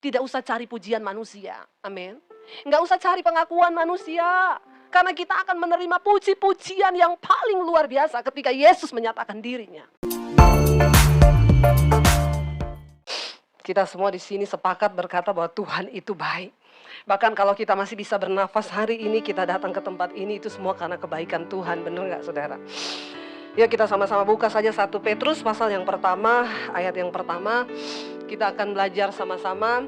Tidak usah cari pujian manusia. Amin. Nggak usah cari pengakuan manusia. Karena kita akan menerima puji-pujian yang paling luar biasa ketika Yesus menyatakan dirinya. Kita semua di sini sepakat berkata bahwa Tuhan itu baik. Bahkan kalau kita masih bisa bernafas hari ini, kita datang ke tempat ini, itu semua karena kebaikan Tuhan. Benar nggak saudara? Ya, kita sama-sama buka saja 1 Petrus pasal yang pertama, ayat yang pertama. Kita akan belajar sama-sama.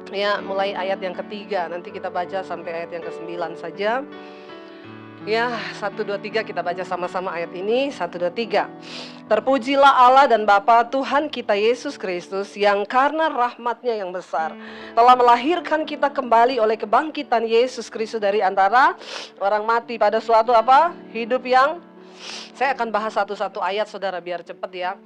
Ya, mulai ayat yang ketiga. Nanti kita baca sampai ayat yang ke-9 saja. Ya, 1, 2, 3 kita baca sama-sama ayat ini. 1, 2, 3. Terpujilah Allah dan Bapa Tuhan kita Yesus Kristus, yang karena rahmat-Nya yang besar telah melahirkan kita kembali oleh kebangkitan Yesus Kristus dari antara orang mati pada suatu apa? Hidup yang... Saya akan bahas satu-satu ayat saudara biar cepat ya.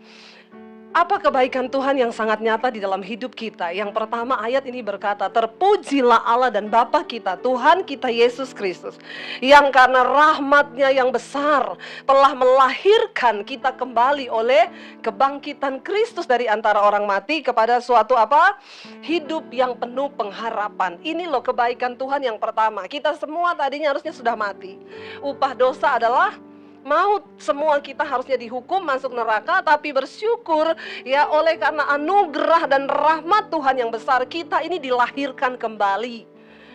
Apa kebaikan Tuhan yang sangat nyata di dalam hidup kita? Yang pertama, ayat ini berkata, terpujilah Allah dan Bapa kita, Tuhan kita Yesus Kristus, yang karena rahmat-Nya yang besar telah melahirkan kita kembali oleh kebangkitan Kristus dari antara orang mati kepada suatu apa? Hidup yang penuh pengharapan. Ini loh kebaikan Tuhan yang pertama. Kita semua tadinya harusnya sudah mati. Upah dosa adalah maut. Semua kita harusnya dihukum masuk neraka, tapi bersyukur ya, oleh karena anugerah dan rahmat Tuhan yang besar, kita ini dilahirkan kembali.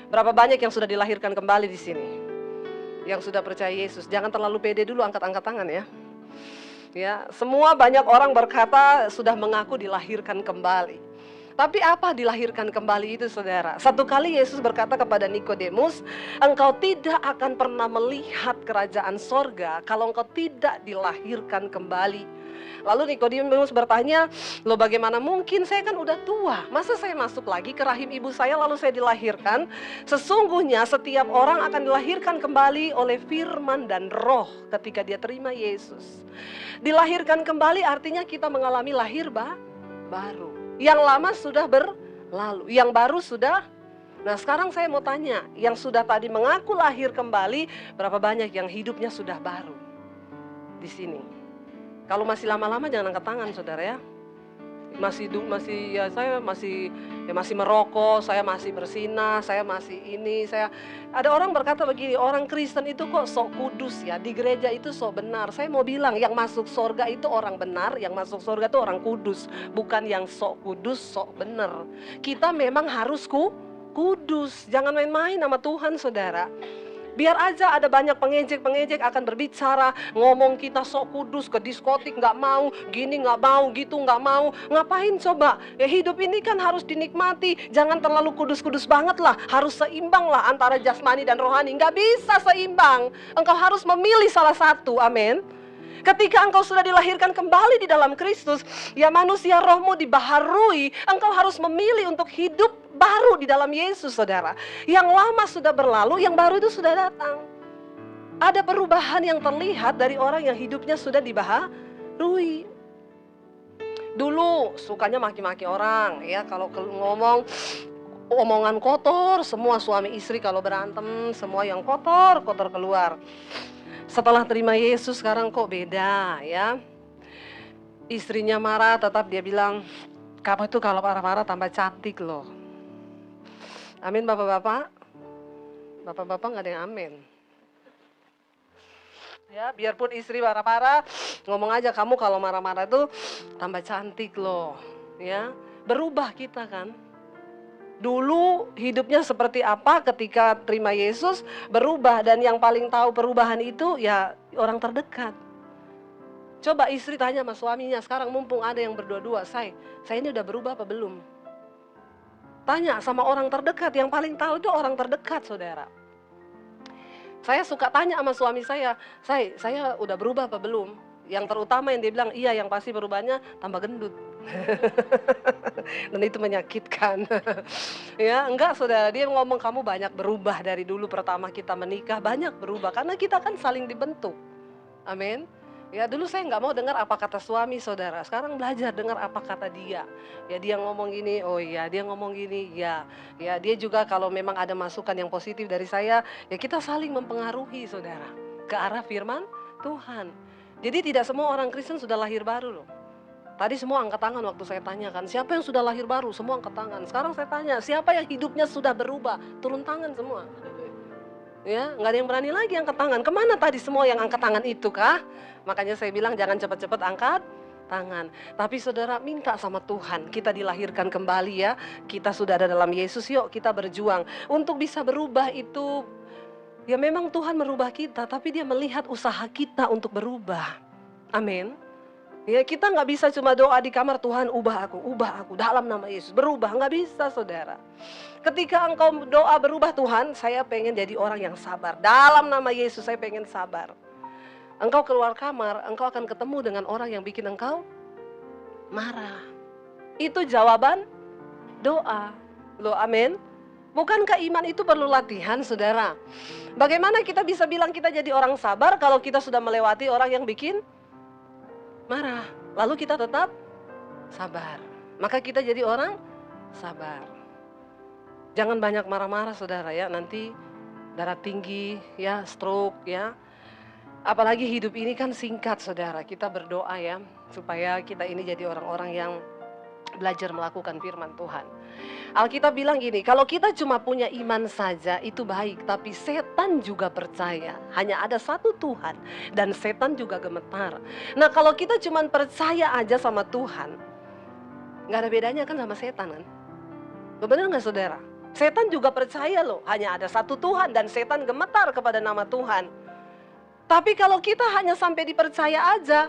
Berapa banyak yang sudah dilahirkan kembali di sini? Yang sudah percaya Yesus. Jangan terlalu pede dulu, angkat-angkat tangan ya. Ya, semua banyak orang berkata sudah mengaku dilahirkan kembali. Tapi apa dilahirkan kembali itu saudara? Satu kali Yesus berkata kepada Nikodemus, engkau tidak akan pernah melihat kerajaan sorga kalau engkau tidak dilahirkan kembali. Lalu Nikodemus bertanya, loh bagaimana mungkin, saya kan udah tua, masa saya masuk lagi ke rahim ibu saya lalu saya dilahirkan? Sesungguhnya setiap orang akan dilahirkan kembali oleh firman dan roh ketika dia terima Yesus. Dilahirkan kembali artinya kita mengalami lahir baru. Yang lama sudah berlalu, yang baru sudah. Nah sekarang saya mau tanya, yang sudah tadi mengaku lahir kembali, berapa banyak yang hidupnya sudah baru di sini? Kalau masih lama-lama jangan angkat tangan saudara ya. Saya masih merokok, saya masih bersinah, saya masih ini, ada orang berkata begini, orang Kristen itu kok sok kudus ya, di gereja itu sok benar. Saya mau bilang, yang masuk surga itu orang benar, yang masuk surga itu orang kudus, bukan yang sok kudus, sok benar. Kita memang harus kudus, jangan main-main sama Tuhan saudara. Biar aja ada banyak pengejek akan berbicara, ngomong kita sok kudus, ke diskotik nggak mau, gini nggak mau, gitu nggak mau. Ngapain coba? Ya hidup ini kan harus dinikmati, jangan terlalu kudus-kudus banget lah. Harus seimbang lah antara jasmani dan rohani. Nggak bisa seimbang, engkau harus memilih salah satu, amin. Ketika engkau sudah dilahirkan kembali di dalam Kristus, ya manusia rohmu dibaharui, engkau harus memilih untuk hidup baru di dalam Yesus saudara. Yang lama sudah berlalu, yang baru itu sudah datang. Ada perubahan yang terlihat dari orang yang hidupnya sudah dibaharui. Dulu sukanya maki-maki orang ya, kalau ngomong omongan kotor, semua suami istri kalau berantem, semua yang kotor keluar. Setelah terima Yesus sekarang kok beda ya. Istrinya marah tetap dia bilang, kamu itu kalau marah-marah tambah cantik loh. Amin bapak-bapak. Bapak-bapak gak ada yang amin. Ya biarpun istri marah-marah, ngomong aja, kamu kalau marah-marah itu tambah cantik loh. Ya berubah kita kan. Dulu hidupnya seperti apa, ketika terima Yesus berubah. Dan yang paling tahu perubahan itu ya orang terdekat. Coba istri tanya sama suaminya, sekarang mumpung ada yang berdua-dua, saya ini udah berubah apa belum? Tanya sama orang terdekat, yang paling tahu itu orang terdekat saudara. Saya suka tanya sama suami saya udah berubah apa belum? Yang terutama yang dia bilang, iya yang pasti perubahannya tambah gendut. Dan itu menyakitkan. Ya enggak saudara, dia ngomong kamu banyak berubah dari dulu pertama kita menikah, banyak berubah karena kita kan saling dibentuk. Amin. Ya dulu saya nggak mau dengar apa kata suami saudara, sekarang belajar dengar apa kata dia. Ya dia ngomong gini, oh iya dia ngomong gini, ya dia juga kalau memang ada masukan yang positif dari saya, ya kita saling mempengaruhi saudara ke arah firman Tuhan. Jadi tidak semua orang Kristen sudah lahir baru loh. Tadi semua angkat tangan waktu saya tanyakan, siapa yang sudah lahir baru? Semua angkat tangan. Sekarang saya tanya, siapa yang hidupnya sudah berubah? Turun tangan semua. Ya, nggak ada yang berani lagi angkat tangan. Kemana tadi semua yang angkat tangan itu kah? Makanya saya bilang jangan cepat-cepat angkat tangan. Tapi saudara, minta sama Tuhan, kita dilahirkan kembali ya. Kita sudah ada dalam Yesus, yuk kita berjuang. Untuk bisa berubah itu, ya memang Tuhan merubah kita, tapi Dia melihat usaha kita untuk berubah. Amin. Ya, kita nggak bisa cuma doa di kamar, Tuhan ubah aku dalam nama Yesus. Berubah, nggak bisa saudara. Ketika engkau doa berubah, Tuhan saya pengen jadi orang yang sabar. Dalam nama Yesus saya pengen sabar. Engkau keluar kamar, engkau akan ketemu dengan orang yang bikin engkau marah. Itu jawaban doa. Loh, amin. Bukankah iman itu perlu latihan, saudara? Bagaimana kita bisa bilang kita jadi orang sabar kalau kita sudah melewati orang yang bikin marah, lalu kita tetap sabar? Maka kita jadi orang sabar. Jangan banyak marah-marah saudara ya, nanti darah tinggi ya, stroke ya. Apalagi hidup ini kan singkat saudara. Kita berdoa ya, supaya kita ini jadi orang-orang yang belajar melakukan firman Tuhan. Alkitab bilang gini, kalau kita cuma punya iman saja itu baik, tapi setan juga percaya. Hanya ada satu Tuhan dan setan juga gemetar. Nah, kalau kita cuma percaya aja sama Tuhan, nggak ada bedanya kan sama setan kan? Benar nggak saudara? Setan juga percaya loh, hanya ada satu Tuhan dan setan gemetar kepada nama Tuhan. Tapi kalau kita hanya sampai dipercaya aja,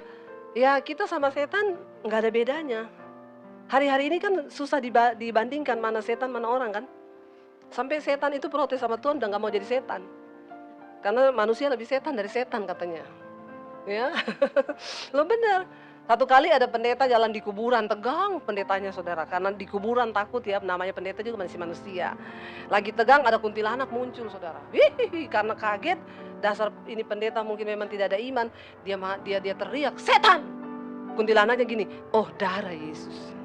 ya kita sama setan nggak ada bedanya. Hari-hari ini kan susah dibandingkan mana setan mana orang kan. Sampai setan itu protes sama Tuhan udah gak mau jadi setan. Karena manusia lebih setan dari setan katanya. Ya, lo bener. Satu kali ada pendeta jalan di kuburan, tegang pendetanya saudara. Karena di kuburan takut ya, namanya pendeta juga masih manusia. Lagi tegang ada kuntilanak muncul saudara. Hihihi, karena kaget, dasar ini pendeta mungkin memang tidak ada iman. Dia teriak, setan! Kuntilanaknya gini, oh darah Yesus.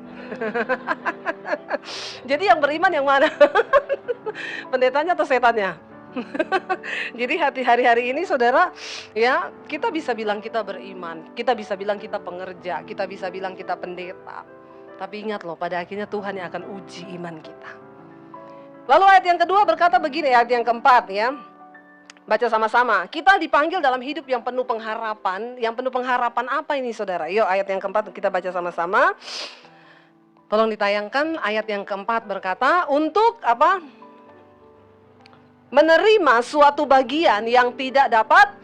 Jadi yang beriman yang mana? Pendetanya atau setannya? Jadi hari-hari ini saudara, ya kita bisa bilang kita beriman, kita bisa bilang kita pengerja, kita bisa bilang kita pendeta. Tapi ingat loh, pada akhirnya Tuhan yang akan uji iman kita. Lalu ayat yang kedua berkata begini, ayat yang keempat ya. Baca sama-sama. Kita dipanggil dalam hidup yang penuh pengharapan. Yang penuh pengharapan apa ini saudara? Yuk ayat yang keempat kita baca sama-sama. Tolong ditayangkan. Ayat yang keempat berkata, untuk apa? Menerima suatu bagian yang tidak dapat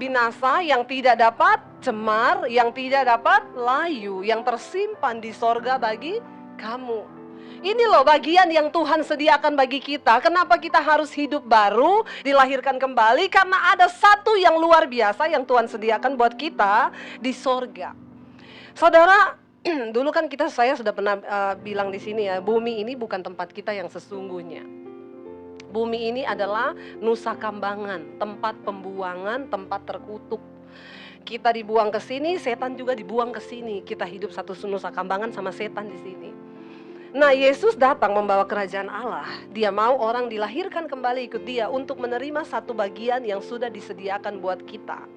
binasa, yang tidak dapat cemar, yang tidak dapat layu, yang tersimpan di sorga bagi kamu. Ini loh bagian yang Tuhan sediakan bagi kita. Kenapa kita harus hidup baru, dilahirkan kembali? Karena ada satu yang luar biasa yang Tuhan sediakan buat kita di sorga. Saudara, dulu kan saya sudah pernah bilang di sini ya, bumi ini bukan tempat kita yang sesungguhnya. Bumi ini adalah nusa kambangan, tempat pembuangan, tempat terkutuk. Kita dibuang ke sini, setan juga dibuang ke sini. Kita hidup satu nusa kambangan sama setan di sini. Nah, Yesus datang membawa kerajaan Allah. Dia mau orang dilahirkan kembali ikut Dia untuk menerima satu bagian yang sudah disediakan buat kita.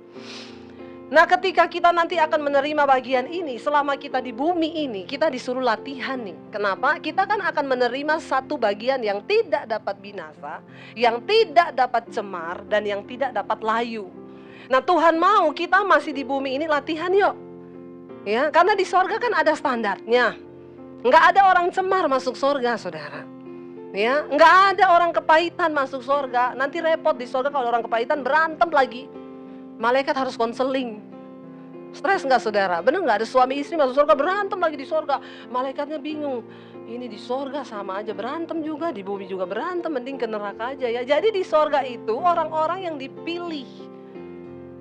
Nah, ketika kita nanti akan menerima bagian ini, selama kita di bumi ini, kita disuruh latihan nih. Kenapa? Kita kan akan menerima satu bagian yang tidak dapat binasa, yang tidak dapat cemar, dan yang tidak dapat layu. Nah, Tuhan mau kita masih di bumi ini latihan yuk. Ya, karena di sorga kan ada standarnya. Nggak ada orang cemar masuk sorga, saudara. Ya, nggak ada orang kepahitan masuk sorga. Nanti repot di sorga kalau orang kepahitan berantem lagi. Malaikat harus konseling. Stres nggak saudara? Bener nggak ada suami istri masuk surga berantem lagi di surga? Malaikatnya bingung. Ini di surga sama aja berantem juga, di bumi juga berantem, mending ke neraka aja ya. Jadi di surga itu orang-orang yang dipilih.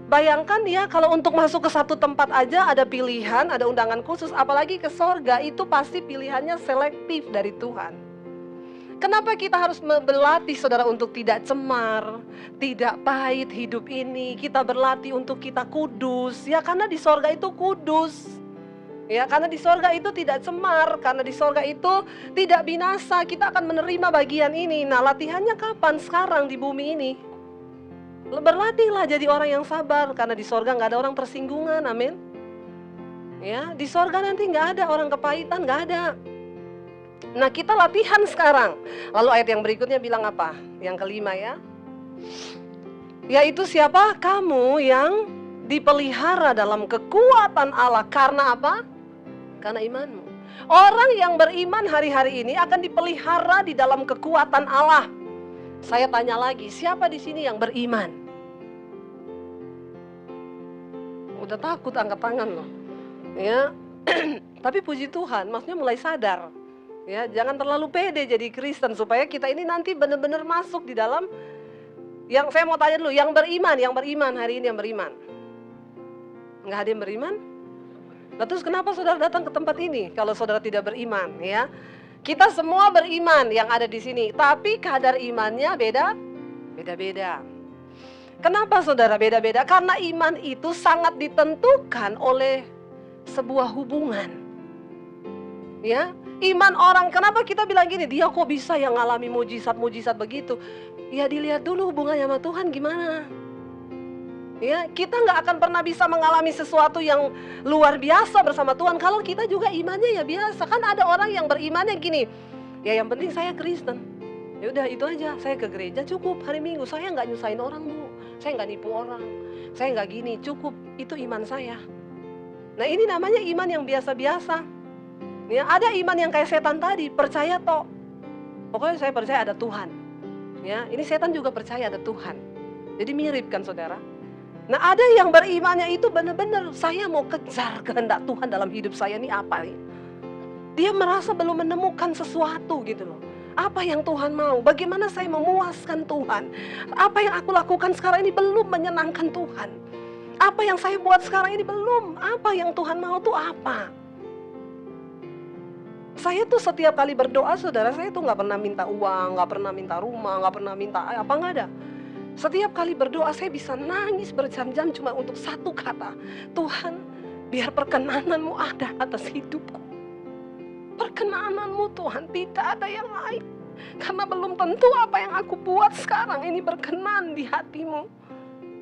Bayangkan ya kalau untuk masuk ke satu tempat aja ada pilihan, ada undangan khusus. Apalagi ke surga itu pasti pilihannya selektif dari Tuhan. Kenapa kita harus berlatih saudara untuk tidak cemar, tidak pahit hidup ini? Kita berlatih untuk kita kudus. Ya karena di sorga itu kudus. Ya karena di sorga itu tidak cemar. Karena di sorga itu tidak binasa. Kita akan menerima bagian ini. Nah latihannya kapan? Sekarang di bumi ini. Berlatihlah jadi orang yang sabar. Karena di sorga gak ada orang tersinggungan, amin. Ya, di sorga nanti nggak ada orang kepahitan, nggak ada. Nah, kita latihan sekarang. Lalu ayat yang berikutnya bilang apa? Yang kelima ya. Yaitu siapa? Kamu yang dipelihara dalam kekuatan Allah. Karena apa? Karena imanmu. Orang yang beriman hari-hari ini akan dipelihara di dalam kekuatan Allah. Saya tanya lagi, siapa di sini yang beriman? Udah takut angkat tangan loh. Ya. Tapi puji Tuhan, maksudnya mulai sadar. Ya, jangan terlalu pede jadi Kristen supaya kita ini nanti benar-benar masuk di dalam. Yang saya mau tanya dulu, yang beriman hari ini yang beriman. Enggak ada yang beriman? Nah, terus kenapa saudara datang ke tempat ini kalau saudara tidak beriman, ya? Kita semua beriman yang ada di sini, tapi kadar imannya beda-beda. Kenapa saudara beda-beda? Karena iman itu sangat ditentukan oleh sebuah hubungan. Ya, iman orang, kenapa kita bilang gini, dia kok bisa yang ngalami mujizat-mujizat begitu? Ya, dilihat dulu hubungannya sama Tuhan gimana. Ya, kita nggak akan pernah bisa mengalami sesuatu yang luar biasa bersama Tuhan kalau kita juga imannya ya biasa. Kan ada orang yang berimannya gini, ya yang penting saya Kristen. Ya udah itu aja, saya ke gereja cukup hari Minggu, saya nggak nyusahin orang bu, saya nggak nipu orang, saya nggak gini, cukup itu iman saya. Nah ini namanya iman yang biasa-biasa. Ya, ada iman yang kayak setan tadi, percaya toh, pokoknya saya percaya ada Tuhan. Ya, ini setan juga percaya ada Tuhan. Jadi mirip kan saudara. Nah ada yang berimannya itu benar-benar saya mau kejar kehendak Tuhan dalam hidup saya ini apa nih. Dia merasa belum menemukan sesuatu gitu loh. Apa yang Tuhan mau? Bagaimana saya memuaskan Tuhan? Apa yang aku lakukan sekarang ini belum menyenangkan Tuhan. Apa yang saya buat sekarang ini belum. Apa yang Tuhan mau tuh apa? Saya tuh setiap kali berdoa saudara, saya tuh gak pernah minta uang, gak pernah minta rumah, gak pernah minta apa, gak ada. Setiap kali berdoa saya bisa nangis berjam-jam cuma untuk satu kata. Tuhan, biar perkenananmu ada atas hidupku. Perkenananmu Tuhan, tidak ada yang lain. Karena belum tentu apa yang aku buat sekarang ini berkenan di hatimu.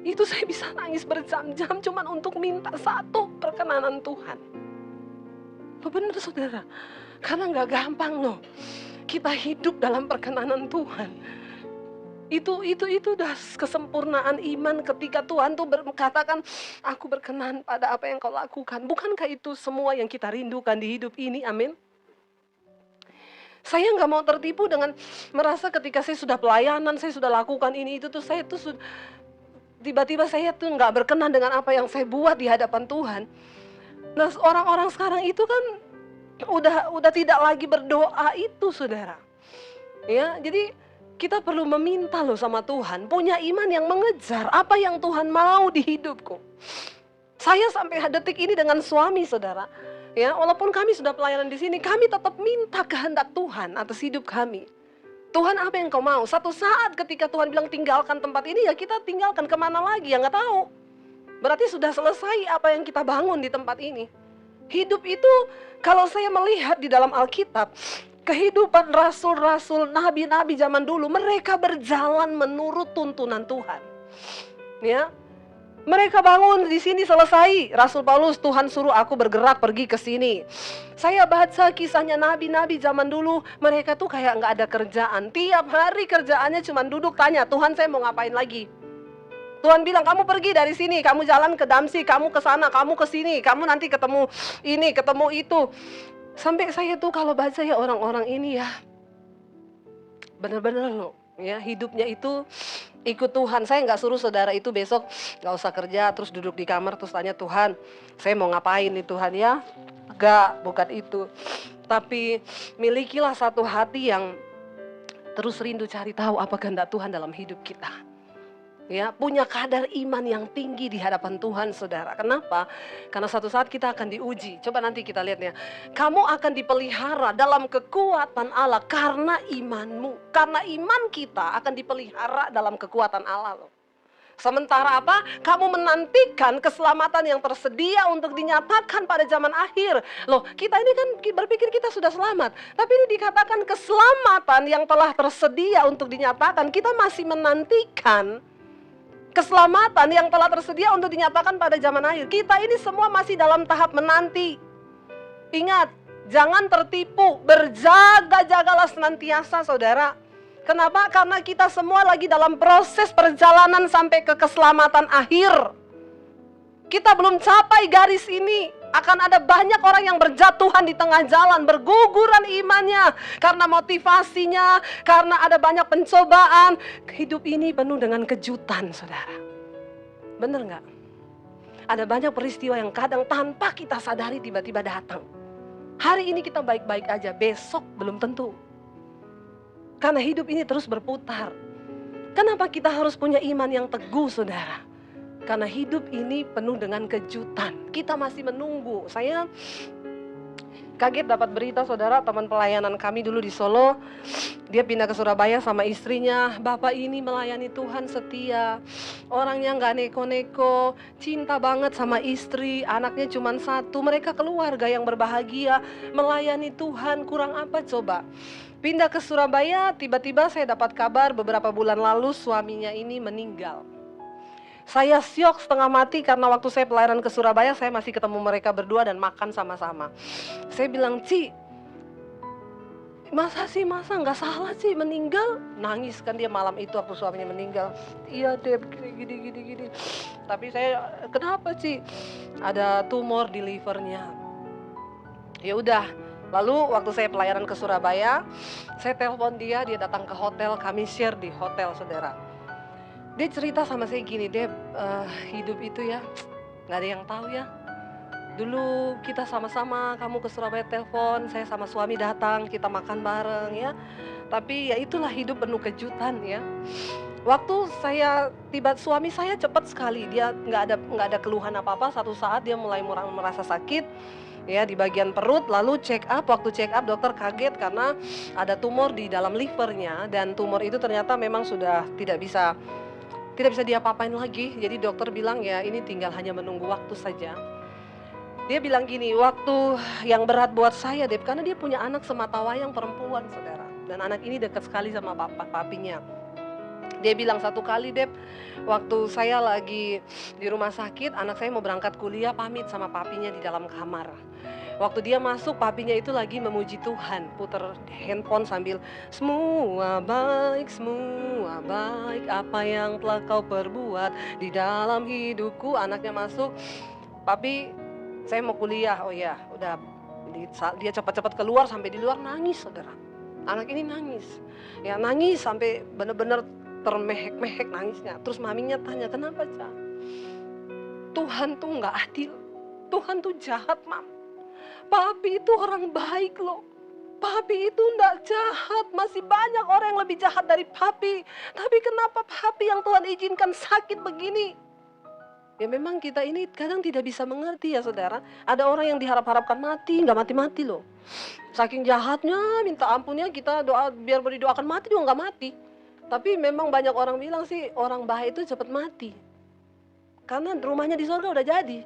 Itu saya bisa nangis berjam-jam cuma untuk minta satu perkenanan Tuhan. Loh benar saudara, karena gak gampang loh kita hidup dalam perkenanan Tuhan. Itu udah kesempurnaan iman ketika Tuhan tuh berkatakan aku berkenan pada apa yang kau lakukan. Bukankah itu semua yang kita rindukan di hidup ini? Amin. Saya gak mau tertipu dengan merasa ketika saya sudah pelayanan, saya sudah lakukan ini itu tuh saya tuh tiba-tiba saya tuh gak berkenan dengan apa yang saya buat di hadapan Tuhan. Nah orang-orang sekarang itu kan udah tidak lagi berdoa itu saudara. Ya, jadi kita perlu meminta loh sama Tuhan, punya iman yang mengejar apa yang Tuhan mau di hidupku. Saya sampai detik ini dengan suami saudara, ya walaupun kami sudah pelayanan di sini, kami tetap minta kehendak Tuhan atas hidup kami. Tuhan apa yang kau mau? Satu saat ketika Tuhan bilang tinggalkan tempat ini, ya kita tinggalkan, kemana lagi ya nggak tahu. Berarti sudah selesai apa yang kita bangun di tempat ini. Hidup itu kalau saya melihat di dalam Alkitab, kehidupan rasul-rasul, nabi-nabi zaman dulu, mereka berjalan menurut tuntunan Tuhan. Ya, mereka bangun di sini selesai. Rasul Paulus, Tuhan suruh aku bergerak pergi ke sini. Saya baca kisahnya nabi-nabi zaman dulu, mereka tuh kayak nggak ada kerjaan. Tiap hari kerjaannya cuma duduk tanya, Tuhan saya mau ngapain lagi? Tuhan bilang kamu pergi dari sini, kamu jalan ke Damsyik, kamu ke sana, kamu ke sini, kamu nanti ketemu ini, ketemu itu. Sampai saya tuh kalau baca ya orang-orang ini ya benar-benar loh ya hidupnya itu ikut Tuhan. Saya nggak suruh saudara itu besok nggak usah kerja terus duduk di kamar terus tanya Tuhan saya mau ngapain nih Tuhan ya. Enggak, bukan itu. Tapi milikilah satu hati yang terus rindu cari tahu apa kehendak Tuhan dalam hidup kita. Ya, punya kadar iman yang tinggi di hadapan Tuhan saudara. Kenapa? Karena suatu saat kita akan diuji. Coba nanti kita lihat ya. Kamu akan dipelihara dalam kekuatan Allah karena imanmu. Karena iman kita akan dipelihara dalam kekuatan Allah loh. Sementara apa? Kamu menantikan keselamatan yang tersedia untuk dinyatakan pada zaman akhir. Loh, kita ini kan berpikir kita sudah selamat. Tapi ini dikatakan keselamatan yang telah tersedia untuk dinyatakan. Kita masih menantikan keselamatan yang telah tersedia untuk dinyatakan pada zaman akhir. Kita ini semua masih dalam tahap menanti. Ingat, jangan tertipu, berjaga-jagalah senantiasa saudara. Kenapa? Karena kita semua lagi dalam proses perjalanan sampai ke keselamatan akhir. Kita belum capai garis ini. Akan ada banyak orang yang berjatuhan di tengah jalan, berguguran imannya karena motivasinya, karena ada banyak pencobaan. Hidup ini penuh dengan kejutan, saudara. Benar nggak? Ada banyak peristiwa yang kadang tanpa kita sadari tiba-tiba datang. Hari ini kita baik-baik aja, besok belum tentu. Karena hidup ini terus berputar. Kenapa kita harus punya iman yang teguh, saudara? Karena hidup ini penuh dengan kejutan. Kita masih menunggu. Saya kaget dapat berita, saudara, teman pelayanan kami dulu di Solo. Dia pindah ke Surabaya sama istrinya. Bapak ini melayani Tuhan setia. Orangnya gak neko-neko. Cinta banget sama istri. Anaknya cuma satu. Mereka keluarga yang berbahagia. Melayani Tuhan. Kurang apa coba? Pindah ke Surabaya. Tiba-tiba saya dapat kabar beberapa bulan lalu suaminya ini meninggal. Saya syok setengah mati karena waktu saya pelayanan ke Surabaya, saya masih ketemu mereka berdua dan makan sama-sama. Saya bilang, Ci, masa nggak salah sih meninggal? Nangis kan dia malam itu waktu suaminya meninggal. Iya Deb, gini. Tapi saya, kenapa Ci? Ada tumor di livernya. Ya udah. Lalu waktu saya pelayanan ke Surabaya, saya telepon dia datang ke hotel, kami share di hotel, saudara. Dia cerita sama saya gini, Deb, hidup itu ya, gak ada yang tahu ya. Dulu kita sama-sama, kamu ke Surabaya telepon, saya sama suami datang, kita makan bareng ya. Tapi ya itulah hidup penuh kejutan ya. Waktu saya suami saya cepat sekali, dia nggak ada keluhan apa-apa. Satu saat dia mulai merasa sakit ya di bagian perut, lalu check up. Waktu check up dokter kaget karena ada tumor di dalam livernya, dan tumor itu ternyata memang sudah tidak bisa dia apa-apain lagi. Jadi dokter bilang ya ini tinggal hanya menunggu waktu saja. Dia bilang gini, waktu yang berat buat saya Deb, karena dia punya anak sematawayang perempuan, saudara. Dan anak ini dekat sekali sama papinya. Dia bilang satu kali, Deb, waktu saya lagi di rumah sakit, anak saya mau berangkat kuliah, pamit sama papinya di dalam kamar. Waktu dia masuk, papinya itu lagi memuji Tuhan, puter handphone sambil semua baik, apa yang telah kau perbuat di dalam hidupku. Anaknya masuk, papi saya mau kuliah. Oh ya, udah. Dia cepat-cepat keluar, sampai di luar nangis, saudara. Anak ini nangis, ya nangis sampai benar-benar termehek-mehek nangisnya. Terus maminya tanya, kenapa Ca? Tuhan tuh nggak adil, Tuhan tuh jahat, Mam. Papi itu orang baik loh. Papi itu nggak jahat, masih banyak orang yang lebih jahat dari papi. Tapi kenapa papi yang Tuhan izinkan sakit begini? Ya memang kita ini kadang tidak bisa mengerti ya saudara. Ada orang yang diharap-harapkan mati, nggak mati-mati loh. Saking jahatnya, minta ampunnya, kita doa biar didoakan mati juga nggak mati. Tapi memang banyak orang bilang sih orang baik itu cepat mati. Karena rumahnya di surga udah jadi.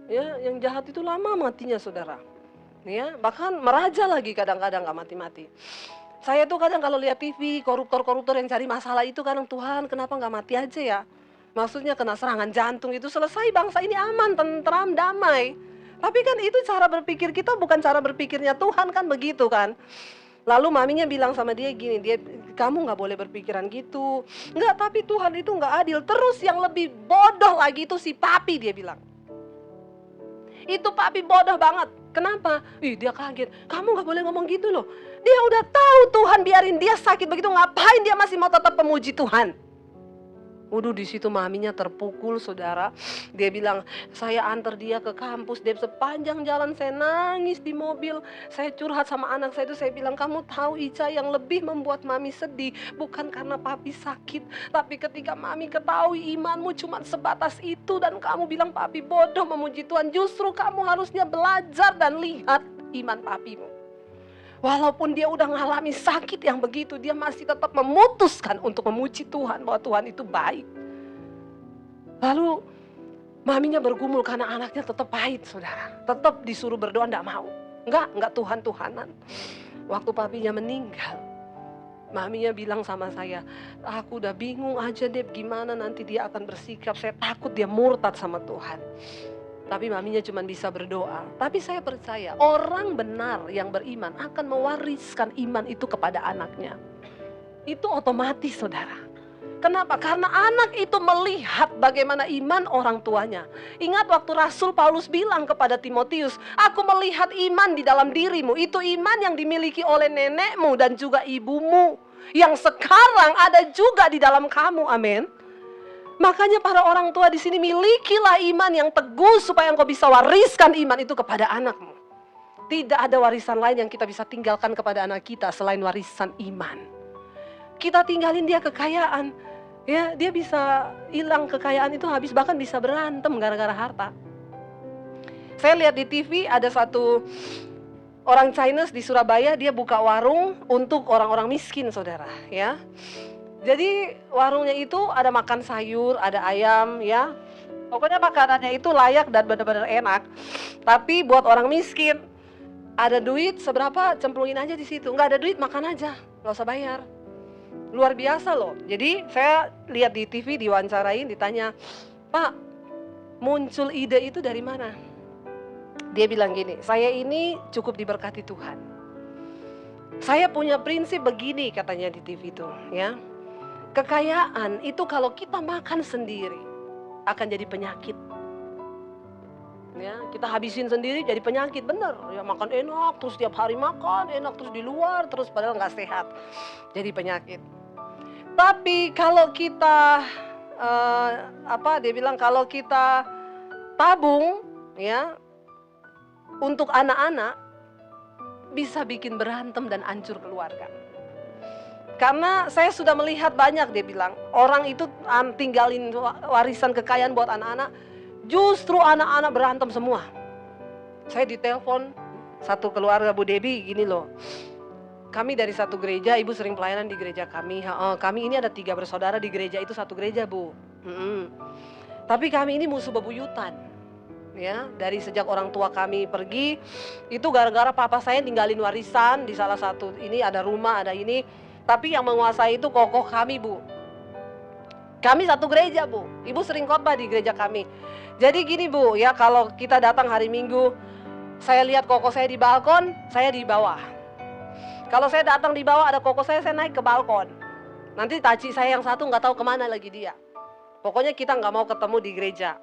Ya, yang jahat itu lama matinya saudara. Ya, bahkan meraja lagi kadang-kadang nggak mati-mati. Saya tuh kadang kalau lihat TV, koruptor-koruptor yang cari masalah itu kadang, Tuhan kenapa nggak mati aja ya? Maksudnya kena serangan jantung itu selesai, bangsa ini aman, tentram, damai. Tapi kan itu cara berpikir kita, bukan cara berpikirnya Tuhan kan begitu kan. Lalu maminya bilang sama dia gini, kamu nggak boleh berpikiran gitu. Nggak, tapi Tuhan itu nggak adil. Terus yang lebih bodoh lagi itu si papi, dia bilang. Itu papi bodoh banget. Kenapa? Dia kaget. Kamu nggak boleh ngomong gitu loh. Dia udah tahu Tuhan biarin dia sakit begitu, ngapain dia masih mau tetap memuji Tuhan? Waduh, di situ maminya terpukul saudara. Dia bilang, saya antar dia ke kampus. Dia sepanjang jalan saya nangis di mobil. Saya curhat sama anak saya itu, saya bilang, kamu tahu Ica, yang lebih membuat mami sedih bukan karena papi sakit, tapi ketika mami ketahui imanmu cuma sebatas itu dan kamu bilang papi bodoh memuji Tuhan. Justru kamu harusnya belajar dan lihat iman papimu. Walaupun dia udah ngalami sakit yang begitu, dia masih tetap memutuskan untuk memuji Tuhan, bahwa Tuhan itu baik. Lalu maminya bergumul karena anaknya tetap pahit saudara. Tetap disuruh berdoa, enggak mau. Enggak Tuhan-Tuhanan. Waktu papinya meninggal, Maminya bilang sama saya, aku udah bingung aja Deb, gimana nanti dia akan bersikap. Saya takut dia murtad sama Tuhan. Tapi maminya cuma bisa berdoa. Tapi saya percaya orang benar yang beriman akan mewariskan iman itu kepada anaknya. Itu otomatis, saudara. Kenapa? Karena anak itu melihat bagaimana iman orang tuanya. Ingat waktu Rasul Paulus bilang kepada Timotius, aku melihat iman di dalam dirimu. Itu iman yang dimiliki oleh nenekmu dan juga ibumu, yang sekarang ada juga di dalam kamu. Amin. Makanya para orang tua di sini, milikilah iman yang teguh supaya engkau bisa wariskan iman itu kepada anakmu. Tidak ada warisan lain yang kita bisa tinggalkan kepada anak kita selain warisan iman. Kita tinggalin dia kekayaan, ya dia bisa hilang kekayaan itu habis, bahkan bisa berantem gara-gara harta. Saya lihat di TV ada satu orang Chinese di Surabaya, dia buka warung untuk orang-orang miskin, saudara, ya. Jadi warungnya itu ada makan sayur, ada ayam, ya. Pokoknya makanannya itu layak dan benar-benar enak. Tapi buat orang miskin, ada duit seberapa cemplungin aja di situ. Nggak ada duit makan aja, nggak usah bayar. Luar biasa loh. Jadi saya lihat di TV, diwawancarain, ditanya, Pak, muncul ide itu dari mana? Dia bilang gini, saya ini cukup diberkati Tuhan. Saya punya prinsip begini, katanya di TV itu, ya. Kekayaan itu kalau kita makan sendiri akan jadi penyakit. Ya, kita habisin sendiri jadi penyakit, bener. Ya makan enak, terus tiap hari makan enak, terus di luar, terus padahal nggak sehat, jadi penyakit. Tapi kalau kita dia bilang kalau kita tabung, ya, untuk anak-anak, bisa bikin berantem dan hancur keluarga. Karena saya sudah melihat banyak, dia bilang, orang itu tinggalin warisan kekayaan buat anak-anak, justru anak-anak berantem semua. Saya ditelepon satu keluarga, Bu Debi, gini loh, kami dari satu gereja, ibu sering pelayanan di gereja kami. Kami ini ada 3 bersaudara di gereja itu, satu gereja, Bu. Tapi kami ini musuh bebuyutan. Ya, dari sejak orang tua kami pergi, itu gara-gara papa saya tinggalin warisan di salah satu ini, ada rumah, ada ini. Tapi yang menguasai itu kokoh kami, Bu. Kami satu gereja, Bu. Ibu sering khotbah di gereja kami. Jadi gini, Bu, ya, kalau kita datang hari Minggu, saya lihat kokoh saya di balkon, saya di bawah. Kalau saya datang di bawah ada kokoh saya naik ke balkon. Nanti taci saya yang satu nggak tahu kemana lagi dia. Pokoknya kita nggak mau ketemu di gereja.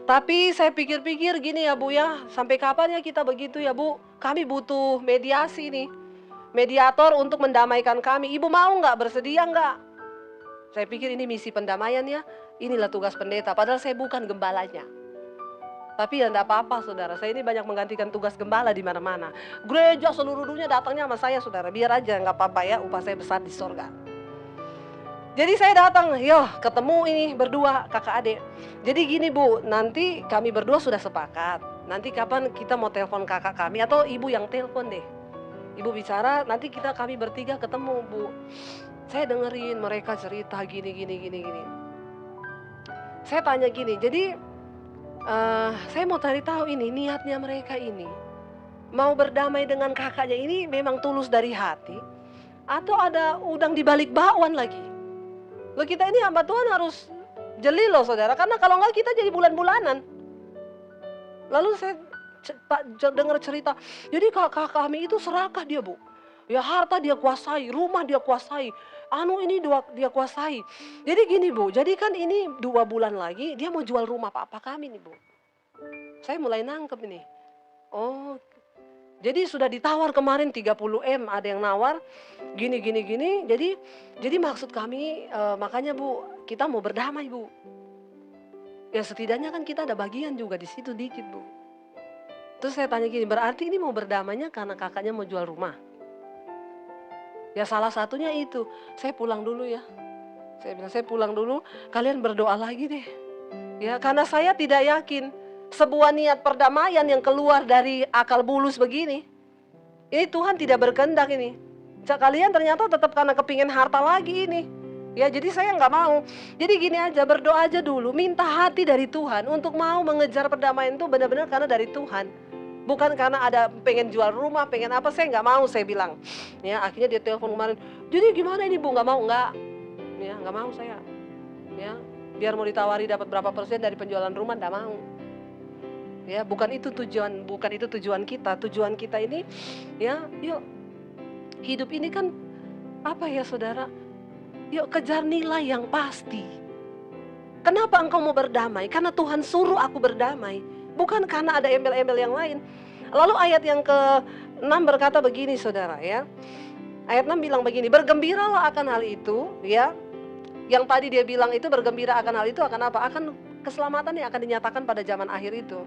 Tapi saya pikir-pikir gini ya, Bu, ya, sampai kapan ya kita begitu ya, Bu? Kami butuh mediasi nih, mediator untuk mendamaikan kami. Ibu mau nggak, bersedia nggak? Saya pikir ini misi pendamaian ya, inilah tugas pendeta. Padahal saya bukan gembalanya. Tapi ya enggak apa-apa, saudara. Saya ini banyak menggantikan tugas gembala di mana-mana. Gereja seluruh dunia datangnya sama saya, saudara. Biar aja, nggak apa-apa ya, upah saya besar di sorga. Jadi saya datang, ketemu ini berdua kakak adik. Jadi gini, Bu, nanti kami berdua sudah sepakat. Nanti kapan kita mau telepon kakak kami atau ibu yang telepon deh. Ibu bicara, nanti kami bertiga ketemu, Bu. Saya dengerin mereka cerita gini. Saya tanya gini, jadi saya mau cari tahu ini niatnya mereka ini. Mau berdamai dengan kakaknya ini memang tulus dari hati atau ada udang di balik bakwan lagi? Loh, kita ini hamba Tuhan harus jeli loh, saudara, karena kalau enggak kita jadi bulan-bulanan. Lalu saya dengar cerita, jadi kakak kami itu serakah dia, Bu. Ya harta dia kuasai, rumah dia kuasai, ini dia kuasai. Jadi gini, Bu, jadi kan ini 2 bulan lagi dia mau jual rumah papa kami nih, Bu. Saya mulai nangkep ini. Oh, jadi sudah ditawar kemarin 30M, ada yang nawar gini. Jadi maksud kami makanya, Bu, kita mau berdamai, Bu. Ya setidaknya kan kita ada bagian juga di situ dikit, Bu. Terus saya tanya gini, berarti ini mau berdamainya karena kakaknya mau jual rumah? Ya salah satunya itu. Saya pulang dulu ya. Saya bilang, saya pulang dulu, kalian berdoa lagi deh. Ya, karena saya tidak yakin sebuah niat perdamaian yang keluar dari akal bulus begini, ini Tuhan tidak berkehendak ini. Kalian ternyata tetap karena kepingin harta lagi ini. Ya, jadi saya nggak mau. Jadi gini aja, berdoa aja dulu, minta hati dari Tuhan untuk mau mengejar perdamaian itu benar-benar karena dari Tuhan. Bukan karena ada pengen jual rumah, pengen apa, saya nggak mau, saya bilang. Ya, akhirnya dia telepon kemarin, jadi gimana ini Bu, nggak mau, nggak. Ya, nggak mau saya. Ya, biar mau ditawari dapat berapa persen dari penjualan rumah, nggak mau. Ya, bukan itu tujuan kita. Tujuan kita ini, ya, yuk, hidup ini kan apa ya saudara? Yuk kejar nilai yang pasti. Kenapa engkau mau berdamai? Karena Tuhan suruh aku berdamai. Bukan karena ada embel-embel yang lain. Lalu ayat yang ke-6 berkata begini saudara ya. Ayat 6 bilang begini, bergembiralah akan hal itu ya. Yang tadi dia bilang itu bergembira akan hal itu akan apa? Akan keselamatan yang akan dinyatakan pada zaman akhir itu.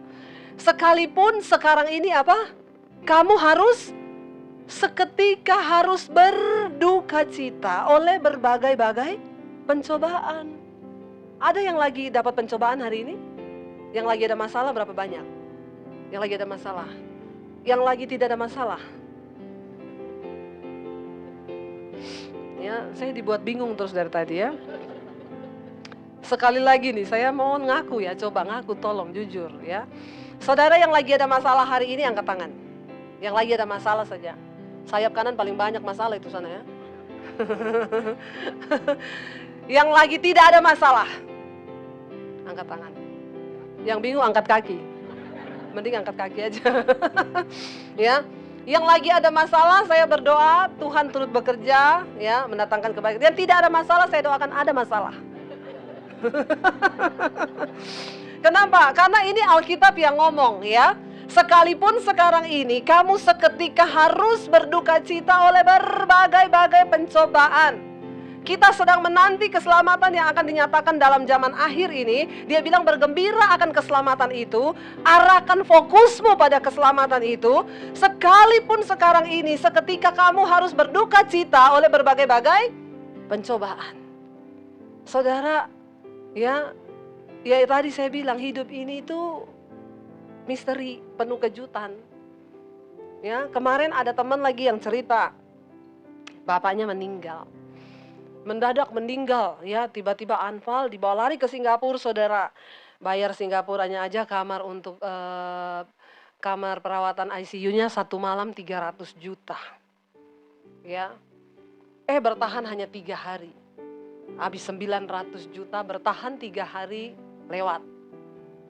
Sekalipun sekarang ini apa? Kamu harus seketika harus berduka cita oleh berbagai-bagai pencobaan. Ada yang lagi dapat pencobaan hari ini? Yang lagi ada masalah berapa banyak? Yang lagi ada masalah. Yang lagi tidak ada masalah. Ya, saya dibuat bingung terus dari tadi ya. Sekali lagi nih, saya mau ngaku ya, coba ngaku tolong jujur ya. Saudara yang lagi ada masalah hari ini angkat tangan. Yang lagi ada masalah saja. Sayap kanan paling banyak masalah itu sana ya. Yang lagi tidak ada masalah, angkat tangan. Yang bingung angkat kaki. Mending angkat kaki aja. Ya. Yang lagi ada masalah saya berdoa Tuhan turut bekerja ya, mendatangkan kebaikan. Yang tidak ada masalah saya doakan ada masalah. Kenapa? Karena ini Alkitab yang ngomong ya. Sekalipun sekarang ini kamu seketika harus berduka cita oleh berbagai-bagai pencobaan. Kita sedang menanti keselamatan yang akan dinyatakan dalam zaman akhir ini. Dia bilang bergembira akan keselamatan itu. Arahkan fokusmu pada keselamatan itu. Sekalipun sekarang ini seketika kamu harus berduka cita oleh berbagai-bagai pencobaan. Saudara, ya tadi saya bilang hidup ini itu misteri, penuh kejutan. Ya, kemarin ada teman lagi yang cerita, bapaknya meninggal, mendadak meninggal. Ya, tiba-tiba anfal, dibawa lari ke Singapura, saudara. Bayar Singapuranya aja kamar untuk kamar perawatan ICU-nya 1 malam 300 juta. Ya, bertahan hanya 3 hari. Habis 900 juta, bertahan 3 hari lewat,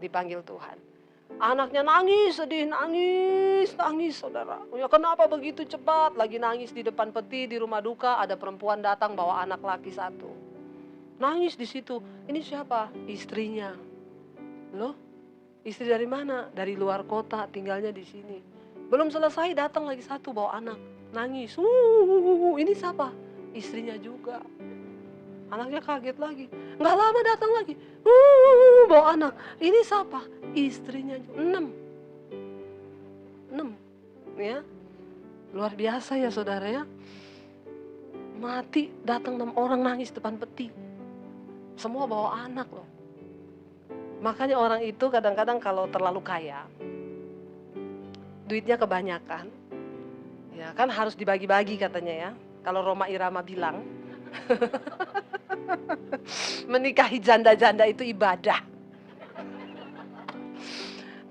dipanggil Tuhan. Anaknya nangis, sedih, nangis saudara. Ya kenapa begitu cepat? Lagi nangis di depan peti di rumah duka, ada perempuan datang bawa anak laki 1. Nangis di situ. Ini siapa? Istrinya. Loh? Istri dari mana? Dari luar kota, tinggalnya di sini. Belum selesai datang lagi 1 bawa anak. Nangis. Ini siapa? Istrinya juga. Anaknya kaget lagi. Nggak lama datang lagi. Bawa anak. Ini siapa? Istrinya juga. 6. Ya. Luar biasa ya saudara ya. Mati, datang 6 orang nangis depan peti. Semua bawa anak loh. Makanya orang itu kadang-kadang kalau terlalu kaya, duitnya kebanyakan, ya kan harus dibagi-bagi katanya ya. Kalau Roma Irama bilang, menikahi janda-janda itu ibadah.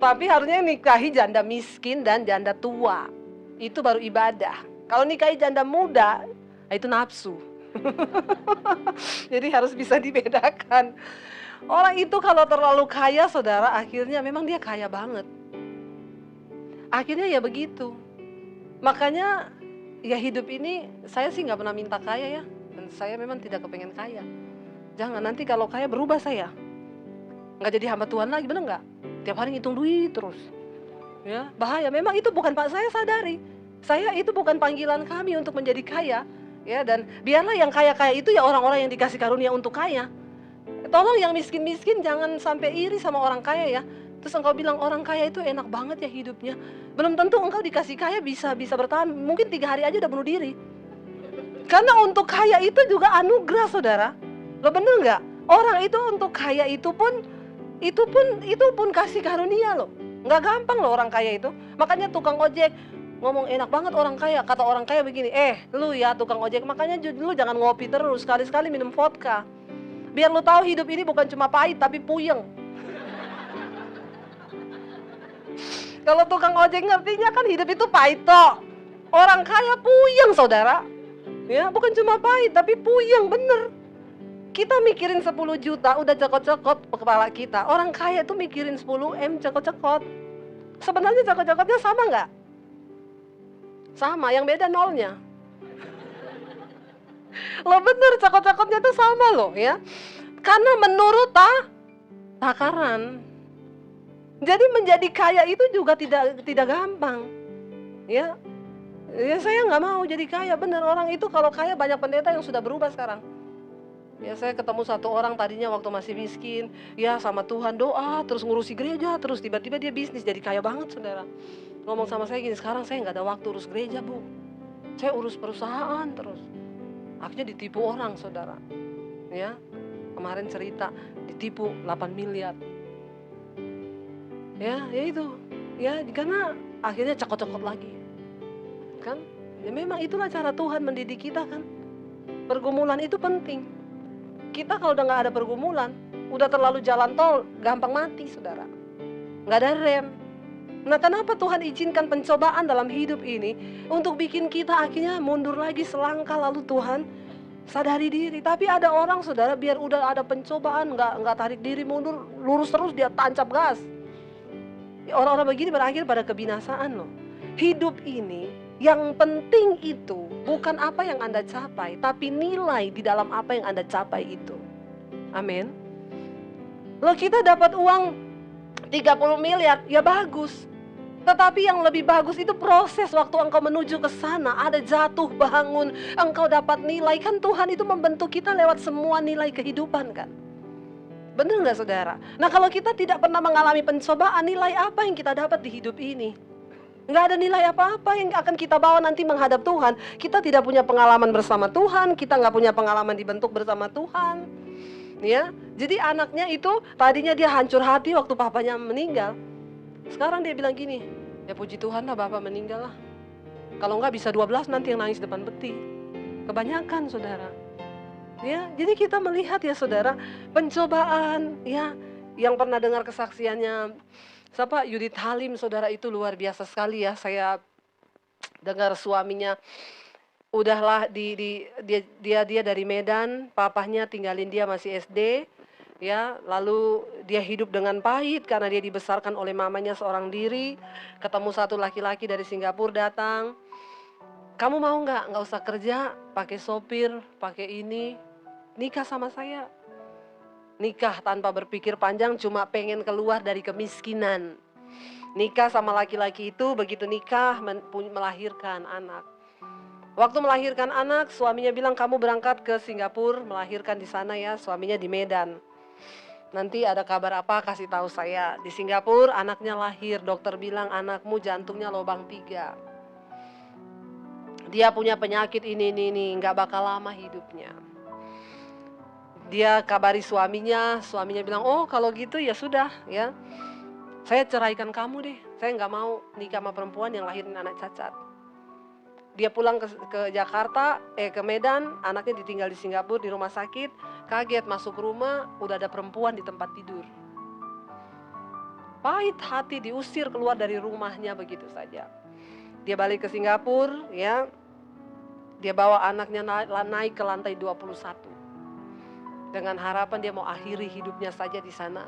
Tapi harusnya nikahi janda miskin dan janda tua. Itu baru ibadah. Kalau nikahi janda muda, itu nafsu. Jadi harus bisa dibedakan. Orang itu kalau terlalu kaya saudara, akhirnya memang dia kaya banget. Akhirnya ya begitu. Makanya ya hidup ini saya sih gak pernah minta kaya ya. Dan saya memang tidak kepengen kaya. Jangan nanti kalau kaya berubah saya. Gak jadi hamba Tuhan lagi, bener gak? Tiap hari ngitung duit terus. Ya, bahaya. Memang itu bukan Pak, saya sadari. Saya itu bukan panggilan kami untuk menjadi kaya. Ya, dan biarlah yang kaya-kaya itu ya orang-orang yang dikasih karunia untuk kaya. Tolong yang miskin-miskin jangan sampai iri sama orang kaya ya. Terus engkau bilang orang kaya itu enak banget ya hidupnya. Belum tentu engkau dikasih kaya bisa bertahan. Mungkin 3 hari aja udah bunuh diri. Karena untuk kaya itu juga anugerah saudara. Lo bener nggak? Orang itu untuk kaya itu pun kasih karunia loh. Nggak gampang loh orang kaya itu. Makanya tukang ojek ngomong enak banget orang kaya. Kata orang kaya begini, lu ya tukang ojek, makanya lu jangan ngopi terus. Sekali-sekali minum vodka. Biar lu tahu hidup ini bukan cuma pahit tapi puyeng. Kalau tukang ojek ngertinya kan hidup itu pahit toh. Orang kaya puyeng saudara. Ya, bukan cuma pahit tapi puyeng bener. Kita mikirin 10 juta udah cokot-cokot kepala kita. Orang kaya itu mikirin 10 M cokot-cokot. Sebenarnya cokot-cokotnya sama nggak? Sama, yang beda nolnya. Loh bener, cokot-cokotnya itu sama loh ya. Karena menurut takaran. Jadi menjadi kaya itu juga tidak gampang. Ya. Ya saya nggak mau jadi kaya. Bener, orang itu kalau kaya banyak pendeta yang sudah berubah sekarang. Ya saya ketemu satu orang tadinya waktu masih miskin, ya sama Tuhan doa, terus ngurusi gereja, terus tiba-tiba dia bisnis jadi kaya banget saudara. Ngomong sama saya gini, sekarang saya nggak ada waktu urus gereja bu, saya urus perusahaan terus. Akhirnya ditipu orang saudara. Ya kemarin cerita ditipu 8 miliar. Ya itu, ya karena akhirnya cokot-cokot lagi. Kan? Ya memang itulah cara Tuhan mendidik kita kan. Pergumulan itu penting. Kita kalau udah gak ada pergumulan, udah terlalu jalan tol, gampang mati saudara. Gak ada rem. Nah kenapa Tuhan izinkan pencobaan dalam hidup ini? Untuk bikin kita akhirnya mundur lagi selangkah, lalu Tuhan sadari diri. Tapi ada orang saudara, biar udah ada pencobaan, gak tarik diri mundur, lurus terus dia tancap gas. Orang-orang begini berakhir pada kebinasaan loh. Hidup ini yang penting itu bukan apa yang Anda capai, tapi nilai di dalam apa yang Anda capai itu. Amin. Loh kita dapat uang 30 miliar, ya bagus. Tetapi yang lebih bagus itu proses waktu engkau menuju ke sana. Ada jatuh bangun, engkau dapat nilai. Kan Tuhan itu membentuk kita lewat semua nilai kehidupan kan. Benar gak saudara? Nah kalau kita tidak pernah mengalami pencobaan, nilai apa yang kita dapat di hidup ini? Nggak ada nilai apa-apa yang akan kita bawa nanti menghadap Tuhan. Kita tidak punya pengalaman bersama Tuhan, kita nggak punya pengalaman dibentuk bersama Tuhan. Ya, jadi anaknya itu tadinya dia hancur hati waktu papanya meninggal. Sekarang dia bilang gini, ya puji Tuhan lah bapak meninggal lah. Kalau nggak bisa 12 nanti yang nangis depan peti. Kebanyakan saudara. Ya, jadi kita melihat ya saudara, pencobaan ya, yang pernah dengar kesaksiannya siapa? Yudit Halim saudara, itu luar biasa sekali ya. Saya dengar suaminya udahlah dia dari Medan, papahnya tinggalin dia masih SD ya, lalu dia hidup dengan pahit karena dia dibesarkan oleh mamanya seorang diri. Ketemu satu laki-laki dari Singapura datang, kamu mau nggak usah kerja, pakai sopir, pakai ini, nikah sama saya. Nikah tanpa berpikir panjang, cuma pengen keluar dari kemiskinan. Nikah sama laki-laki itu, begitu nikah melahirkan anak. Waktu melahirkan anak, suaminya bilang kamu berangkat ke Singapura, melahirkan di sana ya, suaminya di Medan. Nanti ada kabar apa kasih tahu saya. Di Singapura anaknya lahir, dokter bilang anakmu jantungnya lubang 3. Dia punya penyakit ini, nggak bakal lama hidupnya. Dia kabari suaminya bilang, oh kalau gitu ya sudah ya, saya ceraikan kamu deh, saya nggak mau nikah sama perempuan yang lahirin anak cacat. Dia pulang ke Jakarta, ke Medan, anaknya ditinggal di Singapura di rumah sakit, kaget masuk rumah, udah ada perempuan di tempat tidur. Pahit hati, diusir keluar dari rumahnya begitu saja. Dia balik ke Singapura ya, dia bawa anaknya naik ke lantai 21. Dengan harapan dia mau akhiri hidupnya saja di sana.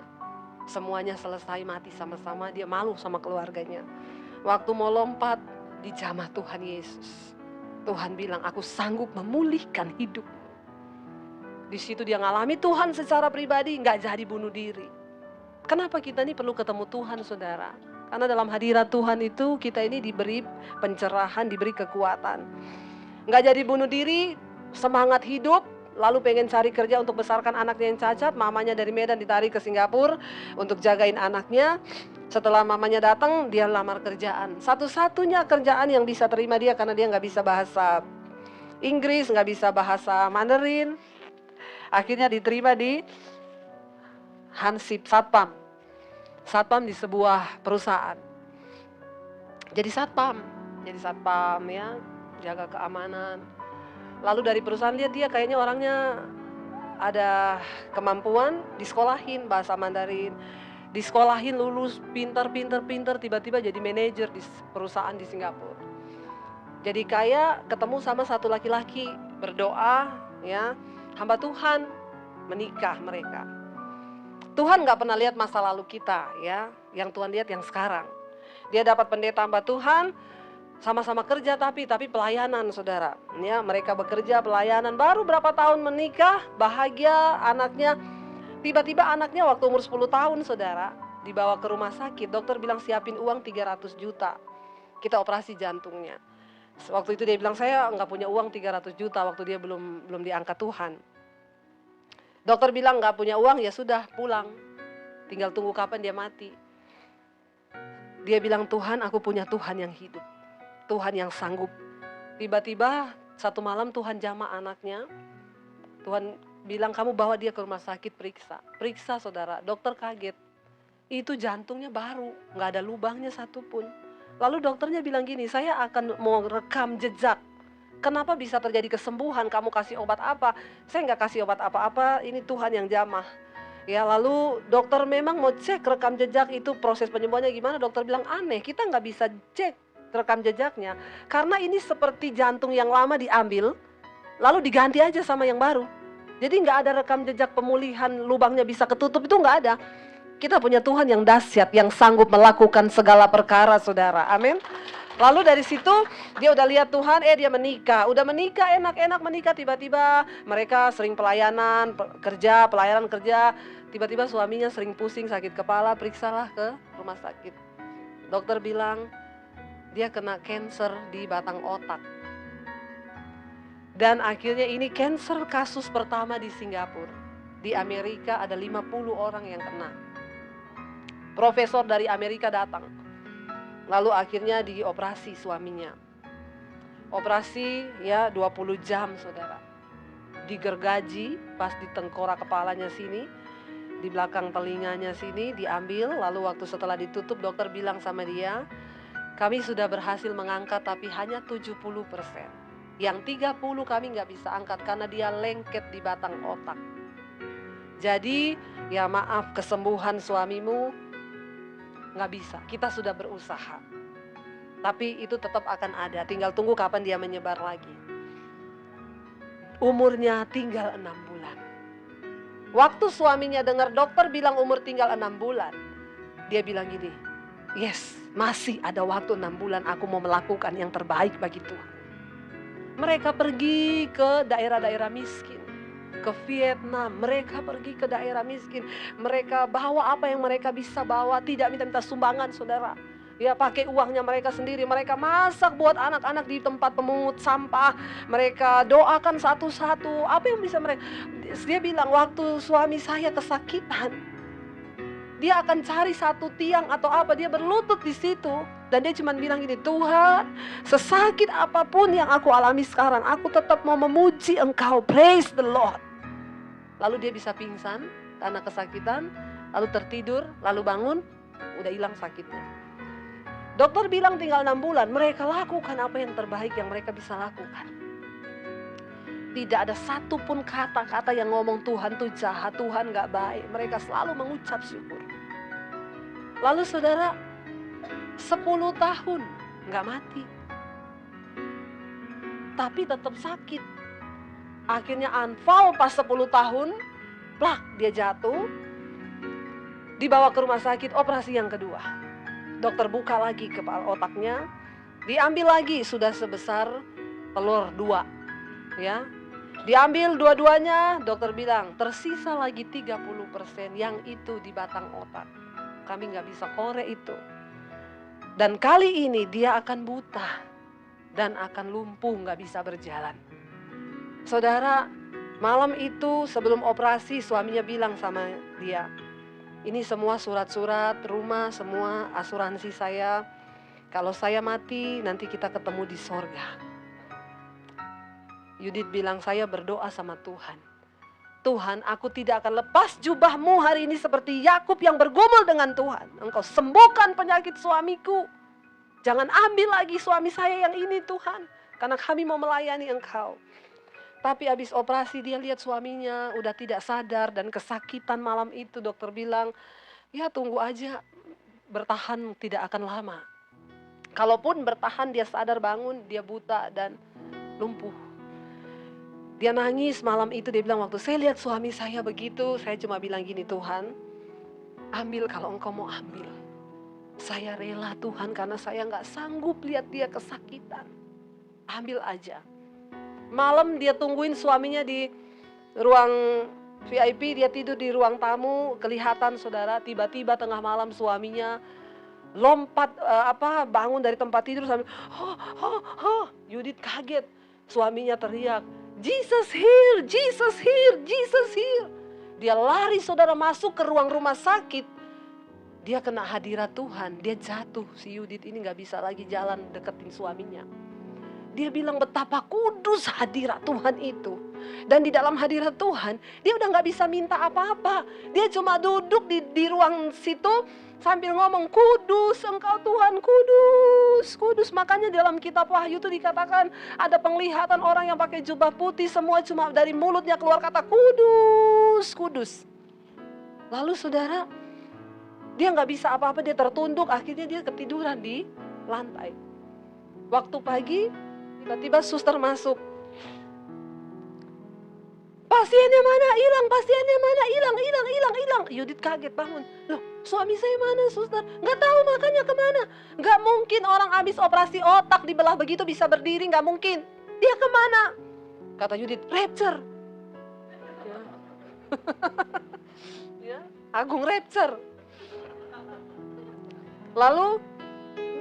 Semuanya selesai mati sama-sama, dia malu sama keluarganya. Waktu mau lompat, dijamah Tuhan Yesus. Tuhan bilang, aku sanggup memulihkan hidup. Di situ dia ngalami Tuhan secara pribadi, nggak jadi bunuh diri. Kenapa kita ini perlu ketemu Tuhan saudara? Karena dalam hadirat Tuhan itu kita ini diberi pencerahan, diberi kekuatan. Nggak jadi bunuh diri, semangat hidup. Lalu pengen cari kerja untuk besarkan anaknya yang cacat. Mamanya dari Medan ditarik ke Singapura untuk jagain anaknya. Setelah mamanya datang, dia lamar kerjaan. Satu-satunya kerjaan yang bisa terima dia karena dia nggak bisa bahasa Inggris, nggak bisa bahasa Mandarin. Akhirnya diterima di Hansip, Satpam. Satpam di sebuah perusahaan. Jadi satpam ya, jaga keamanan. Lalu dari perusahaan lihat dia kayaknya orangnya ada kemampuan, disekolahin bahasa Mandarin. Disekolahin lulus, pintar, tiba-tiba jadi manajer di perusahaan di Singapura. Jadi kaya, ketemu sama satu laki-laki, berdoa, ya, hamba Tuhan, menikah mereka. Tuhan gak pernah lihat masa lalu kita, ya, yang Tuhan lihat yang sekarang. Dia dapat pendeta hamba Tuhan, sama-sama kerja tapi pelayanan, saudara. Ya, mereka bekerja pelayanan, baru berapa tahun menikah, bahagia, anaknya. Tiba-tiba anaknya waktu umur 10 tahun, saudara, dibawa ke rumah sakit. Dokter bilang siapin uang 300 juta. Kita operasi jantungnya. Waktu itu dia bilang, saya nggak punya uang 300 juta waktu dia belum diangkat Tuhan. Dokter bilang nggak punya uang, ya sudah pulang. Tinggal tunggu kapan dia mati. Dia bilang, Tuhan, aku punya Tuhan yang hidup. Tuhan yang sanggup. Tiba-tiba satu malam Tuhan jamah anaknya. Tuhan bilang, kamu bawa dia ke rumah sakit, periksa, saudara. Dokter kaget, itu jantungnya baru, nggak ada lubangnya satupun. Lalu dokternya bilang gini, saya akan mau rekam jejak, kenapa bisa terjadi kesembuhan, kamu kasih obat apa? Saya nggak kasih obat apa-apa, ini Tuhan yang jamah. Ya, lalu dokter memang mau cek rekam jejak itu, proses penyembuhannya gimana. Dokter bilang aneh, kita nggak bisa cek rekam jejaknya, karena ini seperti jantung yang lama diambil, lalu diganti aja sama yang baru. Jadi nggak ada rekam jejak pemulihan, lubangnya bisa ketutup, itu nggak ada. Kita punya Tuhan yang dahsyat, yang sanggup melakukan segala perkara, saudara. Amin. Lalu dari situ dia udah lihat Tuhan, dia menikah. Udah menikah, enak-enak menikah. Tiba-tiba mereka sering pelayanan kerja. Tiba-tiba suaminya sering pusing, sakit kepala, periksalah ke rumah sakit. Dokter bilang dia kena kanker di batang otak. Dan akhirnya ini kanker kasus pertama di Singapura. Di Amerika ada 50 orang yang kena. Profesor dari Amerika datang. Lalu akhirnya dioperasi suaminya. Operasi ya 20 jam, saudara. Digergaji pas di tengkorak kepalanya sini, di belakang telinganya sini diambil. Lalu waktu setelah ditutup, dokter bilang sama dia, kami sudah berhasil mengangkat tapi hanya 70%. Yang 30 kami nggak bisa angkat karena dia lengket di batang otak. Jadi ya maaf, kesembuhan suamimu nggak bisa. Kita sudah berusaha, tapi itu tetap akan ada. Tinggal tunggu kapan dia menyebar lagi. Umurnya tinggal 6 bulan. Waktu suaminya dengar dokter bilang umur tinggal 6 bulan, dia bilang gini, yes, masih ada waktu 6 bulan, aku mau melakukan yang terbaik bagi Tuhan. Mereka pergi ke daerah-daerah miskin, ke Vietnam, mereka pergi ke daerah miskin. Mereka bawa apa yang mereka bisa bawa, tidak minta-minta sumbangan, saudara. Ya, pakai uangnya mereka sendiri. Mereka masak buat anak-anak di tempat pemungut sampah. Mereka doakan satu-satu. Apa yang bisa mereka? Dia bilang waktu suami saya kesakitan, dia akan cari satu tiang atau apa, dia berlutut di situ. Dan dia cuma bilang gini, Tuhan, sesakit apapun yang aku alami sekarang, aku tetap mau memuji Engkau. Praise the Lord. Lalu dia bisa pingsan karena kesakitan, lalu tertidur, lalu bangun, udah hilang sakitnya. Dokter bilang tinggal 6 bulan, mereka lakukan apa yang terbaik yang mereka bisa lakukan. Tidak ada satupun kata-kata yang ngomong Tuhan tuh jahat, Tuhan gak baik. Mereka selalu mengucap syukur. Lalu saudara, 10 tahun gak mati, tapi tetap sakit. Akhirnya anfal pas 10 tahun, plak, dia jatuh, dibawa ke rumah sakit, operasi yang kedua. Dokter buka lagi kepala otaknya, diambil lagi, sudah sebesar telur 2, ya. Diambil dua-duanya, dokter bilang tersisa lagi 30%, yang itu di batang otak. Kami gak bisa korek itu. Dan kali ini dia akan buta dan akan lumpuh, gak bisa berjalan. Saudara, malam itu sebelum operasi suaminya bilang sama dia, ini semua surat-surat rumah, semua asuransi saya. Kalau saya mati nanti kita ketemu di sorga. Yudit bilang, saya berdoa sama Tuhan. Tuhan, aku tidak akan lepas jubahmu hari ini seperti Yakub yang bergumul dengan Tuhan. Engkau sembuhkan penyakit suamiku. Jangan ambil lagi suami saya yang ini Tuhan. Karena kami mau melayani Engkau. Tapi habis operasi dia lihat suaminya udah tidak sadar dan kesakitan malam itu. Dokter bilang, Ya tunggu aja, bertahan tidak akan lama. Kalaupun bertahan dia sadar bangun, dia buta dan lumpuh. Dia nangis malam itu, dia bilang waktu saya lihat suami saya begitu, saya cuma bilang gini, Tuhan, ambil kalau engkau mau ambil. Saya rela Tuhan karena saya gak sanggup lihat dia kesakitan. Ambil aja. Malam dia tungguin suaminya di ruang VIP, dia tidur di ruang tamu, kelihatan saudara, tiba-tiba tengah malam suaminya lompat bangun dari tempat tidur sambil Yudit kaget. Suaminya teriak, Jesus here, Jesus here, Jesus here. Dia lari saudara masuk ke ruang rumah sakit. Dia kena hadirat Tuhan, dia jatuh. Si Yudit ini gak bisa lagi jalan deketin suaminya. Dia bilang betapa kudus hadirat Tuhan itu. Dan di dalam hadirat Tuhan, dia udah gak bisa minta apa-apa. Dia cuma duduk di ruang situ sambil ngomong, kudus engkau Tuhan, kudus, kudus. Makanya dalam kitab Wahyu itu dikatakan ada penglihatan orang yang pakai jubah putih, semua cuma dari mulutnya keluar kata kudus, kudus. Lalu saudara, dia gak bisa apa-apa, dia tertunduk, akhirnya dia ketiduran di lantai. Waktu pagi, tiba-tiba suster masuk. Pasiennya mana? Hilang, pasiennya mana? Hilang. Yudit kaget bangun. Loh, suami saya mana suster? Gak tahu makanya kemana. Gak mungkin orang habis operasi otak dibelah begitu bisa berdiri, gak mungkin. Dia kemana? Kata Yudit, rapture. Ya. Ya, Agung rapture. Lalu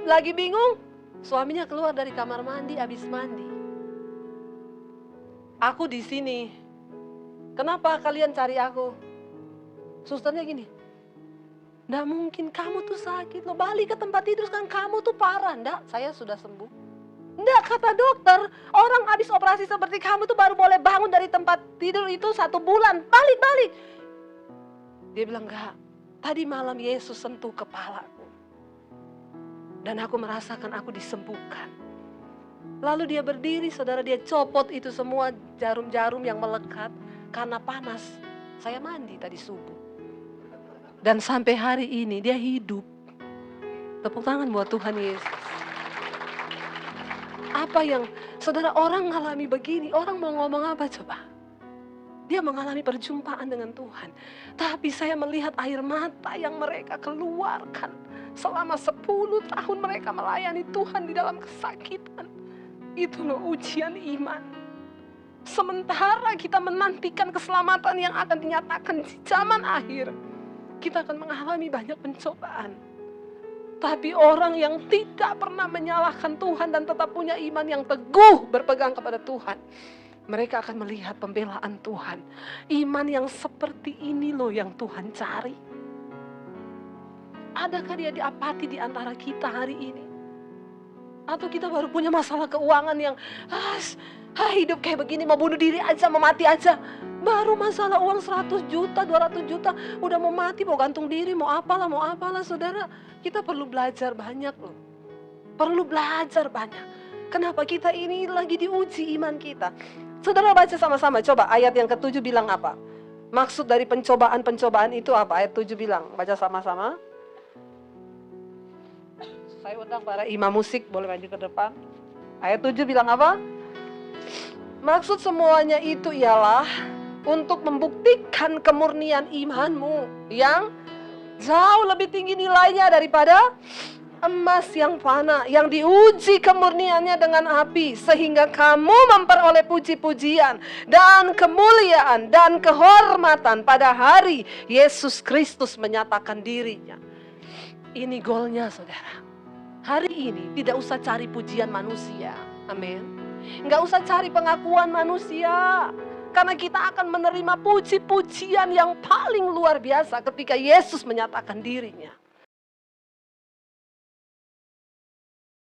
lagi bingung, suaminya keluar dari kamar mandi habis mandi. Aku di sini. Kenapa kalian cari aku? Susternya gini, nggak mungkin kamu tuh sakit, lo balik ke tempat tidur kan kamu tuh parah. Nggak, saya sudah sembuh. Nggak, kata dokter, orang habis operasi seperti kamu tuh baru boleh bangun dari tempat tidur itu 1 bulan. Balik. Dia bilang nggak, tadi malam Yesus sentuh kepalaku. Dan aku merasakan aku disembuhkan. Lalu dia berdiri, saudara, dia copot itu semua jarum-jarum yang melekat. Karena panas, saya mandi tadi subuh. Dan sampai hari ini dia hidup. Tepuk tangan buat Tuhan Yesus. Apa yang, saudara, orang mengalami begini, orang mau ngomong apa coba? Dia mengalami perjumpaan dengan Tuhan. Tapi saya melihat air mata yang mereka keluarkan. Selama 10 tahun mereka melayani Tuhan di dalam kesakitan. Itu loh ujian iman. Sementara kita menantikan keselamatan yang akan dinyatakan di zaman akhir, kita akan mengalami banyak pencobaan. Tapi orang yang tidak pernah menyalahkan Tuhan dan tetap punya iman yang teguh berpegang kepada Tuhan, mereka akan melihat pembelaan Tuhan. Iman yang seperti ini loh yang Tuhan cari. Adakah dia diapati di antara kita hari ini? Atau kita baru punya masalah keuangan yang hidup kayak begini, mau bunuh diri aja, mau mati aja. Baru masalah uang 100 juta, 200 juta, udah mau mati, mau gantung diri, mau apalah saudara. Kita perlu belajar banyak loh. Perlu belajar banyak. Kenapa kita ini lagi diuji iman kita? Saudara baca sama-sama, coba ayat yang ke-7 bilang apa? Maksud dari pencobaan-pencobaan itu apa? Ayat 7 bilang, baca sama-sama. Saya undang para imam musik, boleh maju ke depan. Ayat 7 bilang apa? Maksud semuanya itu ialah untuk membuktikan kemurnian imanmu yang jauh lebih tinggi nilainya daripada emas yang fana, yang diuji kemurniannya dengan api, sehingga kamu memperoleh puji-pujian dan kemuliaan dan kehormatan pada hari Yesus Kristus menyatakan dirinya. Ini goalnya saudara. Hari ini tidak usah cari pujian manusia. Amin. Nggak usah cari pengakuan manusia. Karena kita akan menerima puji-pujian yang paling luar biasa ketika Yesus menyatakan dirinya.